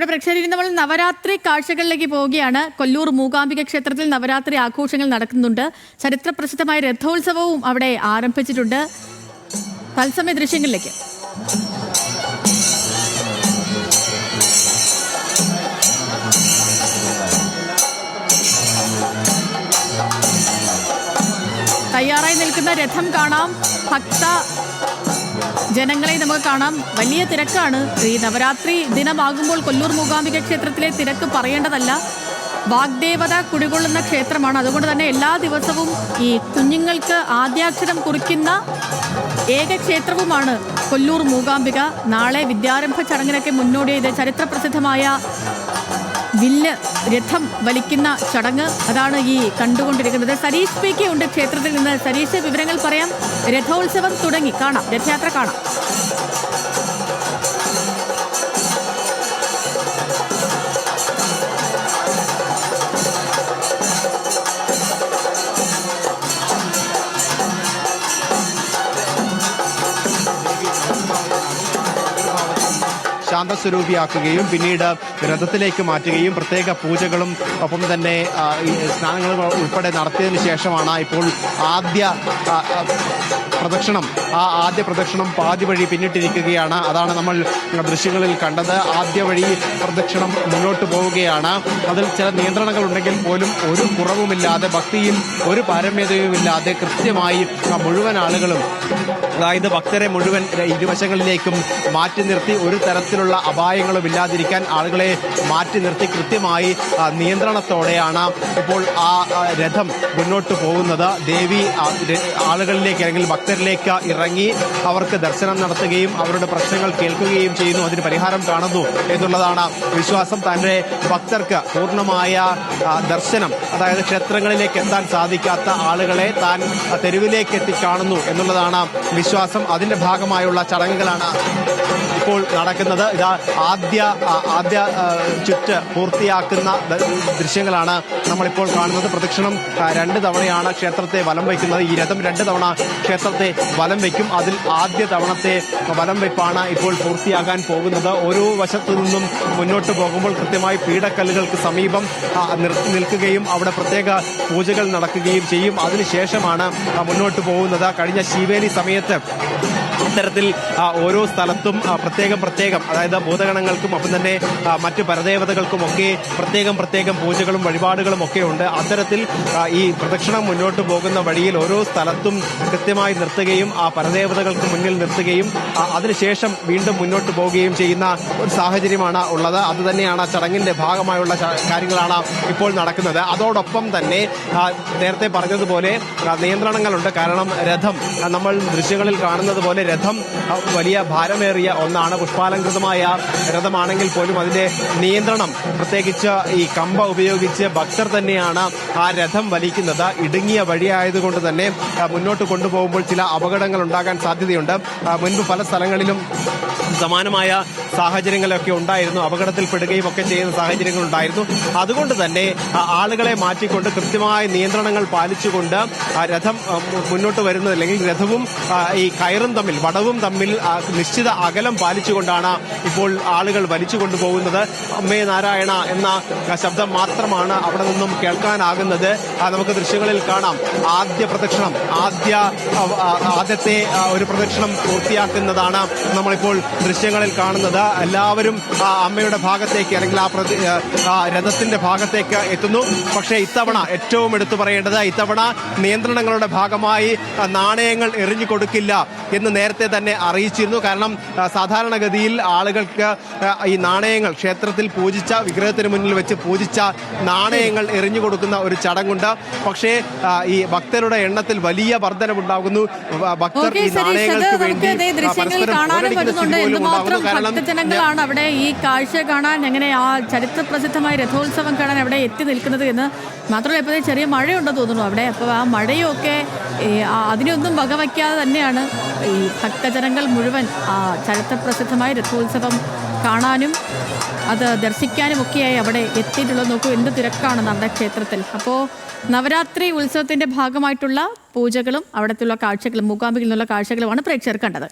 പ്രേക്ഷകരിൽ നമ്മൾ നവരാത്രി കാഴ്ചകളിലേക്ക് പോവുകയാണ്. കൊല്ലൂർ മൂകാംബിക ക്ഷേത്രത്തിൽ നവരാത്രി ആഘോഷങ്ങൾ നടക്കുന്നുണ്ട്. ചരിത്ര പ്രസിദ്ധമായ രഥോത്സവവും അവിടെ ആരംഭിച്ചിട്ടുണ്ട്. തത്സമയ ദൃശ്യങ്ങളിലേക്ക്. തയ്യാറായി നിൽക്കുന്ന രഥം കാണാം. ഭക്ത ജനങ്ങളെ നമുക്ക് കാണാം. വലിയ തിരക്കാണ്. ഈ നവരാത്രി ദിനമാകുമ്പോൾ കൊല്ലൂർ മൂകാംബിക ക്ഷേത്രത്തിലെ തിരക്ക് പറയേണ്ടതല്ല. വാഗ്ദേവത കുടികൊള്ളുന്ന ക്ഷേത്രമാണ്. അതുകൊണ്ട് തന്നെ എല്ലാ ദിവസവും ഈ കുഞ്ഞുങ്ങൾക്ക് ആദ്യാക്ഷരം കുറിക്കുന്ന ഏക ക്ഷേത്രവുമാണ് കൊല്ലൂർ മൂകാംബിക. നാളെ വിദ്യാരംഭ ചടങ്ങിനൊക്കെ മുന്നോടിയായി ചരിത്ര പ്രസിദ്ധമായ വില്ല് രഥം വലിക്കുന്ന ചടങ്ങ് അതാണ് ഈ കണ്ടുകൊണ്ടിരിക്കുന്നത്. സരീഷ് പി കെ ഉണ്ട് ക്ഷേത്രത്തിൽ നിന്ന്. സരീഷ്, വിവരങ്ങൾ പറയാം. രഥോത്സവം തുടങ്ങി, കാണാം, രഥയാത്ര കാണാം. ശാന്തസ്വരൂപിയാക്കുകയും പിന്നീട് രഥത്തിലേക്ക് മാറ്റുകയും പ്രത്യേക പൂജകളും ഒപ്പം തന്നെ സ്നാനങ്ങളും ഉൾപ്പെടെ നടത്തിയതിനു ശേഷമാണ് ഇപ്പോൾ ആദ്യ പ്രദക്ഷിണം പാതി വഴി പിന്നിട്ടിരിക്കുകയാണ്. അതാണ് നമ്മൾ ദൃശ്യങ്ങളിൽ കണ്ടത്. ആദ്യ വഴി പ്രദക്ഷിണം മുന്നോട്ട് പോവുകയാണ്. അതിൽ ചില നിയന്ത്രണങ്ങൾ ഉണ്ടെങ്കിൽ പോലും ഒരു കുറവുമില്ലാതെ, ഭക്തിയിൽ ഒരു പാരമ്യതയുമില്ലാതെ കൃത്യമായി മുഴുവൻ ആളുകളും, അതായത് ഭക്തരെ മുഴുവൻ ഇരുവശങ്ങളിലേക്കും മാറ്റി നിർത്തി ഒരു തരത്തിലുള്ള അപായങ്ങളും ഇല്ലാതിരിക്കാൻ ആളുകളെ മാറ്റി നിർത്തി കൃത്യമായി നിയന്ത്രണത്തോടെയാണ് ഇപ്പോൾ ആ രഥം മുന്നോട്ട് പോകുന്നത്. ദേവി ആളുകളിലേക്ക് അല്ലെങ്കിൽ ഭക്തരിലേക്ക് ഇറങ്ങി അവർക്ക് ദർശനം നടത്തുകയും അവരുടെ പ്രശ്നങ്ങൾ കേൾക്കുകയും ചെയ്യുന്നു. അതിന് പരിഹാരം കാണുന്നു എന്നുള്ളതാണ് വിശ്വാസം. തന്റെ ഭക്തർക്ക് പൂർണ്ണമായ ദർശനം, അതായത് ക്ഷേത്രങ്ങളിലേക്ക് എത്താൻ സാധിക്കാത്ത ആളുകളെ താൻ തെരുവിലേക്ക് എത്തിക്കാണുന്നു എന്നുള്ളതാണ് വിശ്വാസം. അതിന്റെ ഭാഗമായുള്ള ചടങ്ങുകളാണ് ഇപ്പോൾ നടക്കുന്നത്. ഇതാ ആദ്യ ചുറ്റ് പൂർത്തിയാക്കുന്ന ദൃശ്യങ്ങളാണ് നമ്മളിപ്പോൾ കാണുന്നത്. പ്രദക്ഷിണം 2 തവണയാണ് ക്ഷേത്രത്തെ വലം വയ്ക്കുന്നത്. ഈ രഥം 2 തവണ ക്ഷേത്രത്തെ വലം വയ്ക്കും. അതിൽ ആദ്യ തവണത്തെ വലം വയ്പ്പാണ് ഇപ്പോൾ പൂർത്തിയാകാൻ പോകുന്നത്. ഓരോ വശത്തു നിന്നും മുന്നോട്ട് പോകുമ്പോൾ കൃത്യമായി പീഠക്കല്ലുകൾക്ക് സമീപം നിൽക്കുകയും അവിടെ പ്രത്യേക പൂജകൾ നടക്കുകയും ചെയ്യും. അതിനുശേഷമാണ് മുന്നോട്ട് പോകുന്നത്. കഴിഞ്ഞ ശീവേലി സമയത്ത് ഇത്തരത്തിൽ ഓരോ സ്ഥലത്തും പ്രത്യേകം അതായത് ഭൂതഗണങ്ങൾക്കും ഒപ്പം തന്നെ മറ്റ് പരദേവതകൾക്കുമൊക്കെ പ്രത്യേകം പൂജകളും വഴിപാടുകളും ഒക്കെ ഉണ്ട്. അത്തരത്തിൽ ഈ പ്രദക്ഷിണം മുന്നോട്ട് പോകുന്ന വഴിയിൽ ഓരോ സ്ഥലത്തും കൃത്യമായി നിർത്തുകയും ആ പരദേവതകൾക്ക് മുന്നിൽ നിർത്തുകയും അതിനുശേഷം വീണ്ടും മുന്നോട്ട് പോവുകയും ചെയ്യുന്ന ഒരു സാഹചര്യമാണ് ഉള്ളത്. അതുതന്നെയാണ് ചടങ്ങിന്റെ ഭാഗമായുള്ള കാര്യങ്ങളാണ് ഇപ്പോൾ നടക്കുന്നത്. അതോടൊപ്പം തന്നെ നേരത്തെ പറഞ്ഞതുപോലെ നിയന്ത്രണങ്ങളുണ്ട്. കാരണം രഥം നമ്മൾ ദൃശ്യങ്ങളിൽ കാണുന്നത് പോലെ രഥം വലിയ ഭാരമേറിയ ഒന്നാണ്. പുഷ്പാലങ്കൃതമായ രഥമാണെങ്കിൽ പോലും അതിന്റെ നിയന്ത്രണം, പ്രത്യേകിച്ച് ഈ കമ്പ ഉപയോഗിച്ച് ഭക്തർ തന്നെയാണ് ആ രഥം വലിക്കുന്നത്. ഇടുങ്ങിയ വഴിയായതുകൊണ്ട് തന്നെ മുന്നോട്ട് കൊണ്ടുപോകുമ്പോൾ ചില അപകടങ്ങൾ ഉണ്ടാകാൻ സാധ്യതയുണ്ട്. മുൻപ് പല സ്ഥലങ്ങളിലും സമാനമായ സാഹചര്യങ്ങളൊക്കെ ഉണ്ടായിരുന്നു. അപകടത്തിൽപ്പെടുകയും ഒക്കെ ചെയ്യുന്ന സാഹചര്യങ്ങൾ ഉണ്ടായിരുന്നു. അതുകൊണ്ട് തന്നെ ആളുകളെ മാറ്റിക്കൊണ്ട് കൃത്യമായ നിയന്ത്രണങ്ങൾ പാലിച്ചുകൊണ്ട് രഥം മുന്നോട്ട് വരുന്നത്, അല്ലെങ്കിൽ രഥവും ഈ കയറും തമ്മിൽ, വടവും തമ്മിൽ നിശ്ചിത അകലം പാലിച്ചുകൊണ്ടാണ് ഇപ്പോൾ ആളുകൾ വലിച്ചു കൊണ്ടുപോകുന്നത്. അമ്മേ നാരായണ എന്ന ശബ്ദം മാത്രമാണ് അവിടെ നിന്നും കേൾക്കാനാകുന്നത്. നമുക്ക് ദൃശ്യങ്ങളിൽ കാണാം. ആദ്യത്തെ ഒരു പ്രദക്ഷിണം പൂർത്തിയാക്കുന്നതാണ് നമ്മളിപ്പോൾ ദൃശ്യങ്ങളിൽ കാണുന്നത്. എല്ലാവരും അമ്മയുടെ ഭാഗത്തേക്ക്, അല്ലെങ്കിൽ ആ രഥത്തിന്റെ ഭാഗത്തേക്ക് എത്തുന്നു. പക്ഷേ ഇത്തവണ ഏറ്റവും എടുത്തു പറയേണ്ടത്, ഇത്തവണ നിയന്ത്രണങ്ങളുടെ ഭാഗമായി നാണയങ്ങൾ എറിഞ്ഞു കൊടുക്കില്ല എന്ന് നേരത്തെ തന്നെ അറിയിച്ചിരുന്നു. കാരണം സാധാരണഗതിയിൽ ആളുകൾക്ക് ഈ നാണയങ്ങൾ, ക്ഷേത്രത്തിൽ പൂജിച്ച വിഗ്രഹത്തിന് മുന്നിൽ വെച്ച് പൂജിച്ച നാണയങ്ങൾ എറിഞ്ഞു കൊടുക്കുന്ന ഒരു ചടങ്ങുണ്ട്. പക്ഷേ ഈ ഭക്തരുടെ എണ്ണത്തിൽ വലിയ വർധനവുണ്ടാകുന്നു. ഭക്തർ ഈ നാണയങ്ങൾക്ക് വേണ്ടി ജനങ്ങളാണ് അവിടെ ഈ കാഴ്ച കാണാൻ, എങ്ങനെ ആ ചരിത്ര പ്രസിദ്ധമായ രഥോത്സവം കാണാൻ അവിടെ എത്തി നിൽക്കുന്നത് എന്ന്. മാത്രമല്ല ഇപ്പോൾ ചെറിയ മഴയുണ്ടെന്ന് തോന്നുന്നു അവിടെ. അപ്പോൾ ആ മഴയൊക്കെ അതിനൊന്നും വകവയ്ക്കാതെ തന്നെയാണ് ഈ ഭക്തജനങ്ങൾ മുഴുവൻ ആ ചരിത്ര പ്രസിദ്ധമായ രഥോത്സവം കാണാനും അത് ദർശിക്കാനും ഒക്കെയായി അവിടെ എത്തിയിട്ടുള്ളത്. നോക്കൂ, എന്ത് തിരക്കാണ് നമ്മുടെ ക്ഷേത്രത്തിൽ. അപ്പോൾ നവരാത്രി ഉത്സവത്തിൻ്റെ ഭാഗമായിട്ടുള്ള പൂജകളും അവിടത്തുള്ള കാഴ്ചകളും മൂകാംബികയിൽ നിന്നുള്ള കാഴ്ചകളുമാണ് പ്രേക്ഷകർ കണ്ടത്.